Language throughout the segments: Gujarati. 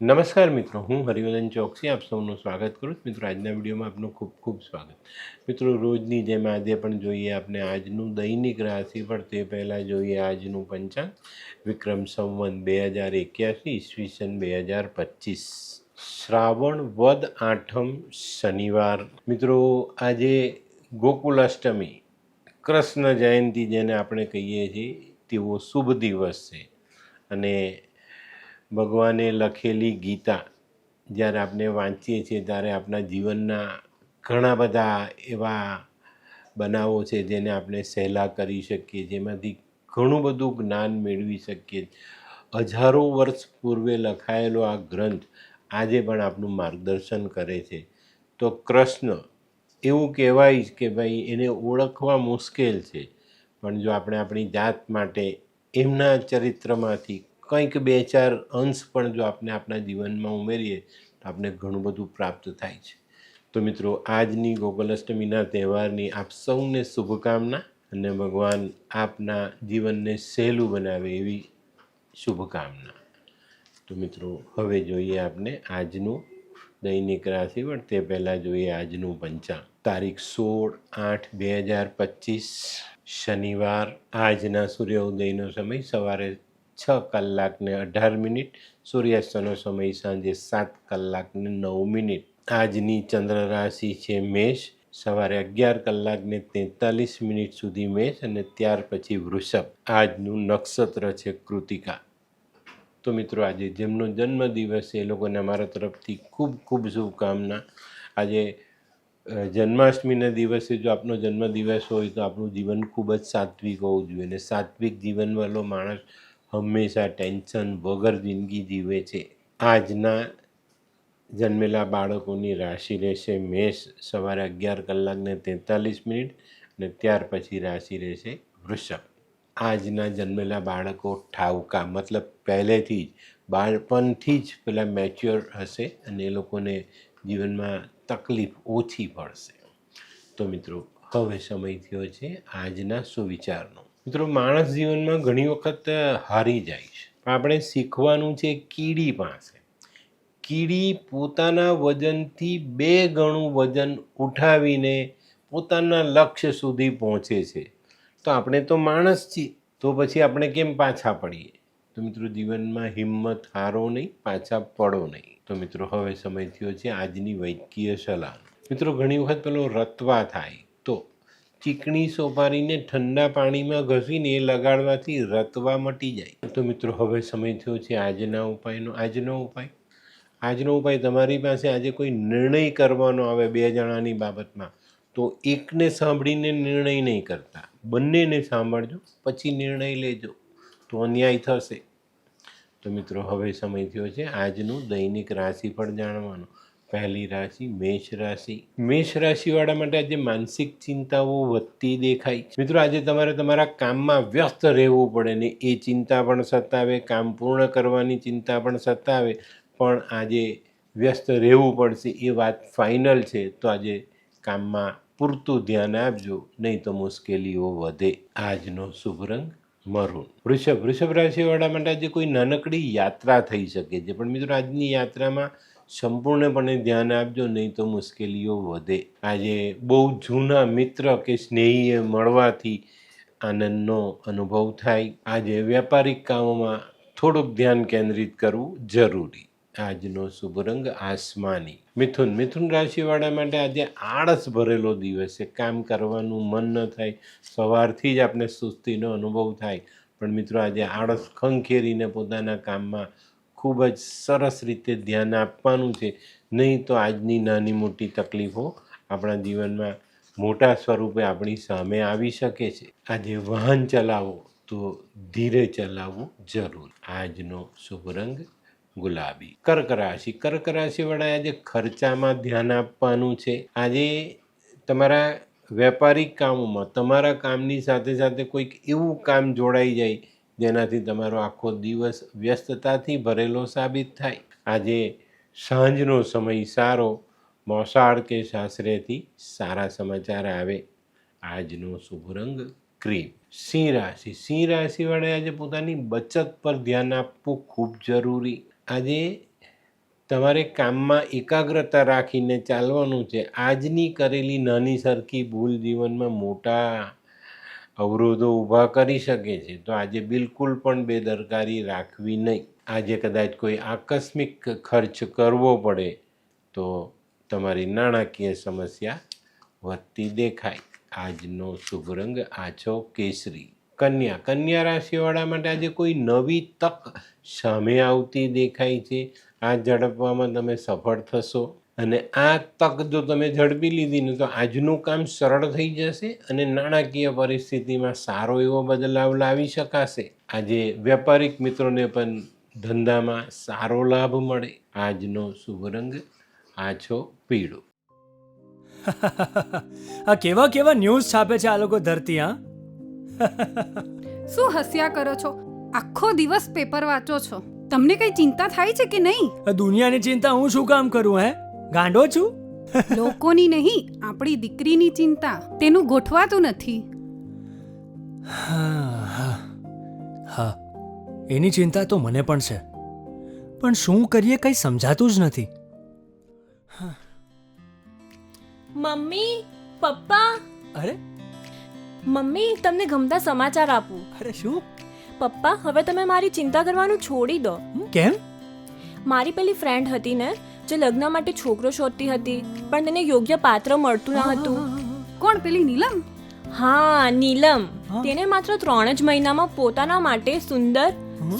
નમસ્કાર મિત્રો, હું હરિવર્ધન ચોકસી આપ સૌનું સ્વાગત કરું છું. મિત્રો, આજના વિડીયોમાં આપનું ખૂબ ખૂબ સ્વાગત. મિત્રો, રોજની જેમ આજે પણ જોઈએ આપણે આજનું દૈનિક રાશિફળ. તે પહેલાં જોઈએ આજનું પંચાંગ. વિક્રમ સંવત 2081 ઈસવીસન 2025, શ્રાવણ વદ આઠમ, શનિવાર. મિત્રો, આજે ગોકુલ અષ્ટમી, કૃષ્ણ જયંતિ જેને આપણે કહીએ છીએ તેવો શુભ દિવસ છે. અને ભગવાને લખેલી ગીતા જ્યારે આપણે વાંચીએ છીએ ત્યારે આપણા જીવનના ઘણા બધા એવા બનાવો છે જેને આપણે સહેલા કરી શકીએ, જેમાંથી ઘણું બધું જ્ઞાન મેળવી શકીએ. હજારો વર્ષ પૂર્વે લખાયેલો આ ગ્રંથ આજે પણ આપણું માર્ગદર્શન કરે છે. તો કૃષ્ણ એવું કહેવાય કે ભાઈ એને ઓળખવા મુશ્કેલ છે, પણ જો આપણે આપણી જાત માટે એમના ચરિત્રમાંથી કંઈક બે ચાર અંશ પણ જો આપણે આપણા જીવનમાં ઉમેરીએ તો આપણે ઘણું બધું પ્રાપ્ત થાય છે. તો મિત્રો, આજની ગોકુલાષ્ટમીના તહેવારની આપ સૌને શુભકામના અને ભગવાન આપના જીવનને સહેલું બનાવે એવી શુભકામના. તો મિત્રો, હવે જોઈએ આપણે આજનું દૈનિક રાશિફળ. તે પહેલાં જોઈએ આજનું પંચાંગ. તારીખ 16/8/2025, શનિવાર. આજના સૂર્યોદયનો સમય સવારે 6:18, સૂર્યાસ્તનો સમય સાંજે 7:09. આજની ચંદ્ર રાશિ છે મેષ. સવારે 11:43 સુધી મેષ અને ત્યાર પછી વૃષભ. આજનું નક્ષત્ર છે કૃતિકા. તો મિત્રો, આજે જેમનો જન્મદિવસ છે એ લોકોને અમારા તરફથી ખૂબ ખૂબ શુભકામના. આજે જન્માષ્ટમીના દિવસે જો આપનો જન્મદિવસ હોય તો આપણું જીવન ખૂબ જ સાત્વિક હોવું જોઈએ. અને સાત્વિક જીવનવાળો માણસ હંમેશા ટેન્શન વગર જિંદગી જીવે છે. આજના જન્મેલા બાળકોની રાશિ રહેશે મેષ. સવારે 11:43 અને ત્યાર પછી રાશિ રહેશે વૃષભ. આજના જન્મેલા બાળકો ઠાવકા, મતલબ પહેલેથી જ બાળપણથી જ પેલા મેચ્યોર હશે અને એ લોકોને જીવનમાં તકલીફ ઓછી પડશે. તો મિત્રો, હવે સમય થયો છે આજના સુવિચારનો. મિત્રો, માણસ જીવનમાં ઘણી વખત હારી જાય છે, પણ આપણે શીખવાનું છે કીડી પાસે. કીડી પોતાના વજનથી 2 ગણું વજન ઉઠાવીને પોતાના લક્ષ્ય સુધી પહોંચે છે. તો આપણે તો માણસ છીએ, તો પછી આપણે કેમ પાછા પડીએ? તો મિત્રો, જીવનમાં હિંમત હારો નહીં, પાછા પડો નહીં. તો મિત્રો, હવે સમય થયો છે આજની વૈદ્યકીય સલાહ. મિત્રો, ઘણી વખત પેલો રતવા થાય તો ચીકણી સોપારીને ઠંડા પાણીમાં ઘસીને એ લગાડવાથી રતવા મટી જાય. તો મિત્રો, હવે સમય થયો છે આજના ઉપાયનો. આજનો ઉપાય, તમારી પાસે આજે કોઈ નિર્ણય કરવાનો આવે 2 જણાની બાબતમાં, તો એકને સાંભળીને નિર્ણય નહીં કરતા, બંનેને સાંભળજો પછી નિર્ણય લેજો, તો અન્યાય થશે. તો મિત્રો, હવે સમય થયો છે આજનું દૈનિક રાશિફળ જાણવાનો. પહેલી રાશિ મેષ રાશિ. મેષ રાશિવાળા માટે આજે માનસિક ચિંતાઓ વધતી દેખાય. મિત્રો, આજે તમારે તમારા કામમાં વ્યસ્ત રહેવું પડે ને એ ચિંતા પણ સતાવે, કામ પૂર્ણ કરવાની ચિંતા પણ સતાવે, પણ આજે વ્યસ્ત રહેવું પડશે એ વાત ફાઇનલ છે. તો આજે કામમાં પૂરતું ધ્યાન આપજો, નહીં તો મુશ્કેલીઓ વધે. આજનો શુભ રંગ મરૂન. વૃષભ રાશિવાળા માટે આજે કોઈ નાનકડી યાત્રા થઈ શકે છે, પણ મિત્રો આજની યાત્રામાં સંપૂર્ણપણે ધ્યાન આપજો, નહીં તો મુશ્કેલીઓ વધે. આજે બહુ જૂના મિત્ર કે સ્નેહીએ મળવાથી આનંદનો અનુભવ થાય. આજે વ્યાપારિક કામોમાં થોડુંક ધ્યાન કેન્દ્રિત કરવું જરૂરી. આજનો શુભ રંગ આસમાની. મિથુન રાશિવાળા માટે આજે આળસ ભરેલો દિવસ છે. કામ કરવાનું મન ન થાય, સવારથી જ આપણે સુસ્તીનો અનુભવ થાય, પણ મિત્રો આજે આળસ ખંખેરીને પોતાના કામમાં ખૂબ જ સરસ રીતે ધ્યાન આપવાનું છે, નહીં તો આજની નાની મોટી તકલીફો આપણા જીવનમાં મોટા સ્વરૂપે આપણી સામે આવી શકે છે. આજે વાહન ચલાવો તો ધીરે ચલાવવું જરૂર. આજનો શુભ રંગ ગુલાબી. કર્ક રાશિવાળા આજે ખર્ચામાં ધ્યાન આપવાનું છે. આજે તમારા વેપારિક કામોમાં તમારા કામની સાથે સાથે કોઈક એવું કામ જોડાઈ જાય જેનાથી તમારો આખો દિવસ વ્યસ્તતાથી ભરેલો સાબિત થાય. આજે સાંજનો સમય સારો, મોસાળ કે સાસરેથી સારા સમાચાર આવે. આજનો શુભ રંગ ક્રીમ. સિંહ રાશિવાળાએ આજે પોતાની બચત પર ધ્યાન આપવું ખૂબ જરૂરી. આજે તમારે કામમાં એકાગ્રતા રાખીને ચાલવાનું છે. આજની કરેલી નાની સરખી ભૂલ જીવનમાં મોટા અવરોધો ઊભા કરી શકે છે. તો આજે બિલકુલ પણ બેદરકારી રાખવી નહીં. આજે કદાચ કોઈ આકસ્મિક ખર્ચ કરવો પડે તો તમારી નાણાકીય સમસ્યા વધતી દેખાય. આજનો શુભ રંગ આછો કેસરી. કન્યા રાશિવાળા માટે આજે કોઈ નવી તક સામે આવતી દેખાય છે. આ ઝડપવામાં તમે સફળ થશો અને આ તક જો તમે ઝડપી લીધી ને તો આજનું કામ સરળ થઈ જશે અને નાણાકીય પરિસ્થિતિમાં સારો એવો બદલાવ લાવી શકાશે. આજે વેપારિક મિત્રોને પણ ધંધામાં સારો લાભ મળે. આજનો શુભ રંગ આછો પીળો. આ કેવા કેવા ન્યૂઝ છાપે છે આ લોકો ધરતી. હા શું હસ્યા કરો છો? આખો દિવસ પેપર વાંચો છો. તમને કઈ ચિંતા થાય છે કે નહીં? આ દુનિયાની ચિંતા હું શું કામ કરું? ગાંડો છું? લોકોની નહીં, આપણી દીકરીની ચિંતા. તેનું ગોઠવાતું નથી. હા, એની ચિંતા તો મને પણ છે, પણ શું કરીએ કંઈ સમજાતું જ નથી. મમ્મી, પપ્પા. અરે મમ્મી, તમને ગમતા સમાચાર આપું. અરે શું? પપ્પા, હવે તમે મારી ચિંતા કરવાનું છોડી દો. કેમ? મારી પેલી ફ્રેન્ડ હતી ને, જે લગ્ન માટે છોકરો શોધતી હતી, પણ તેને યોગ્ય પાત્ર મળતું ન હતું. કોણ, પેલી નીલમ? હા, નીલમ. તેને માત્ર 3 જ મહિનામાં પોતાના માટે સુંદર,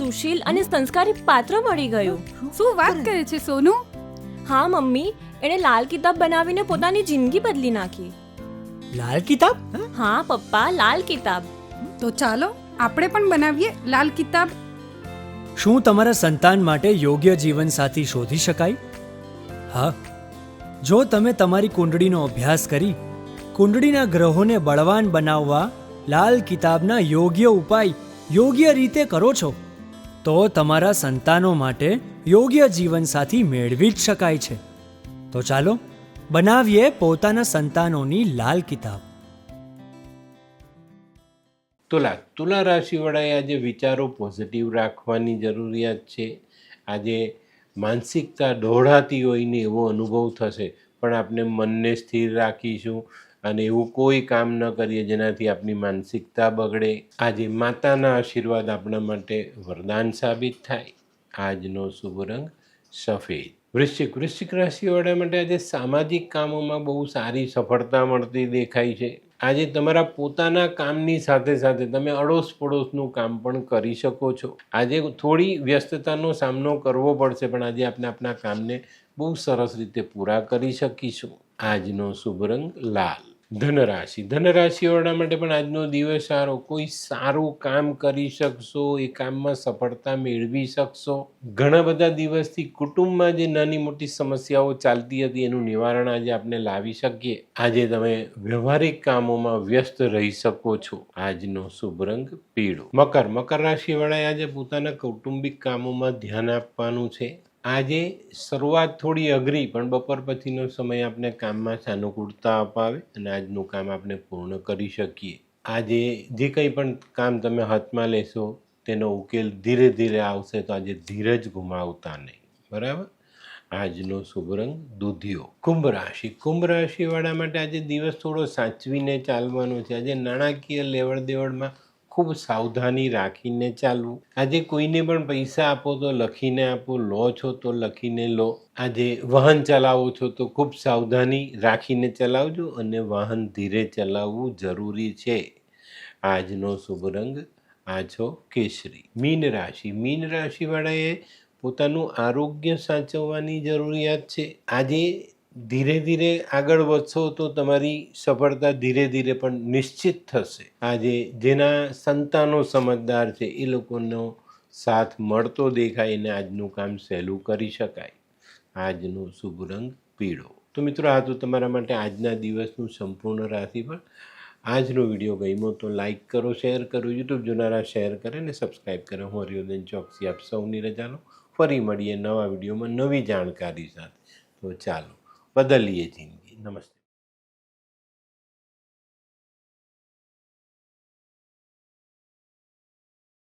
સુશીલ અને સંસ્કારી પાત્ર મળી ગયું. શું વાત કરે છે સોનુ? હા મમ્મી, એણે લાલ કિતાબ બનાવીને પોતાની જિંદગી બદલી નાખી. લાલ કિતાબ? હા પપ્પા, લાલ કિતાબ. તો ચાલો આપણે પણ બનાવીએ લાલ કિતાબ. શું તમારા સંતાન માટે યોગ્ય જીવનસાથી શોધી શકાય? હા, જો તમે તમારી કુંડળીનો અભ્યાસ કરી કુંડળીના ગ્રહોને બળવાન બનાવવા લાલ કિતાબના યોગ્ય ઉપાય યોગ્ય રીતે કરો છો તો તમારા સંતાનો માટે યોગ્ય જીવનસાથી મેળવી જ શકાય છે. તો ચાલો બનાવીએ પોતાના સંતાનોની લાલ કિતાબ. તુલા રાશિવાળાએ આજે વિચારો પોઝિટિવ રાખવાની જરૂરિયાત છે. આજે માનસિકતા દોડાતી હોય ને એવો અનુભવ થશે, પણ આપણે મનને સ્થિર રાખીશું અને એવું કોઈ કામ ન કરીએ જેનાથી આપણી માનસિકતા બગડે. આજે માતાના આશીર્વાદ આપણા માટે વરદાન સાબિત થાય. આજનો શુભ રંગ સફેદ. વૃશ્ચિક રાશિવાળા માટે આજે સામાજિક કામોમાં બહુ સારી સફળતા મળતી દેખાય છે. આજે તમારા પોતાના કામની સાથે સાથે તમે અડોશ પડોશનું કામ પણ કરી શકો છો. આજે થોડી વ્યસ્તતાનો સામનો કરવો પડશે, પણ આજે આપણે આપણા કામને બહુ સરસ રીતે પૂરા કરી શકીશું. આજનો શુભ રંગ લાલ. ધનરાશિવાળા માટે પણ આજનો દિવસ સારો. કોઈ સારું કામ કરી શકશો, એ કામમાં સફળતા મેળવી શકશો. ઘણા બધા દિવસથી કુટુંબમાં જે નાની મોટી સમસ્યાઓ ચાલતી હતી એનું નિવારણ આજે આપણે લાવી શકીએ. આજે તમે વ્યવહારિક કામોમાં વ્યસ્ત રહી શકો છો. આજનો શુભ રંગ પીળો. મકર રાશિવાળાએ આજે પોતાના કૌટુંબિક કામોમાં ધ્યાન આપવાનું છે. આજે શરૂઆત થોડી અઘરી, પણ બપોર પછીનો સમય આપણે કામમાં સાનુકૂળતા અપાવે અને આજનું કામ આપણે પૂર્ણ કરી શકીએ. આજે જે કંઈ પણ કામ તમે હાથમાં લેશો તેનો ઉકેલ ધીરે ધીરે આવશે, તો આજે ધીરજ ગુમાવતા નહીં. બરાબર. આજનો શુભ રંગ દૂધિયો. કુંભ રાશિવાળા માટે આજે દિવસ થોડો સાચવીને ચાલવાનો છે. આજે નાણાકીય લેવડ દેવડમાં ખૂબ સાવધાની રાખીને ચાલવું. આજે કોઈને પણ પૈસા આપો તો લખીને આપો, લો છો તો લખીને લો. આજે વાહન ચલાવો છો તો ખૂબ સાવધાની રાખીને ચલાવજો અને વાહન ધીરે ચલાવવું જરૂરી છે. આજનો શુભ રંગ આછો કેસરી. મીન રાશિવાળાએ પોતાનું આરોગ્ય સાચવવાની જરૂરિયાત છે. આજે ધીરે ધીરે આગળ વધશો તો તમારી સફળતા ધીરે ધીરે પણ નિશ્ચિત થશે. આજે જેના સંતાનો સમજદાર છે એ લોકોનો સાથ મળતો દેખાય અને આજનું કામ સહેલું કરી શકાય. આજનો શુભ રંગ પીળો. તો મિત્રો, આ તો તમારા માટે આજના દિવસનું સંપૂર્ણ રાશિફળ. આજનો વિડીયો ગમ્યો તો લાઈક કરો, શેર કરો. યુટ્યુબ જોનારા શેર કરે અને સબસ્ક્રાઈબ કરે. હું હરિવર્ધન ચોકસી આપ સૌની રજા લો. ફરી મળીએ નવા વિડીયોમાં નવી જાણકારી સાથે. તો ચાલો બદલીએ જિંદગી. નમસ્તે.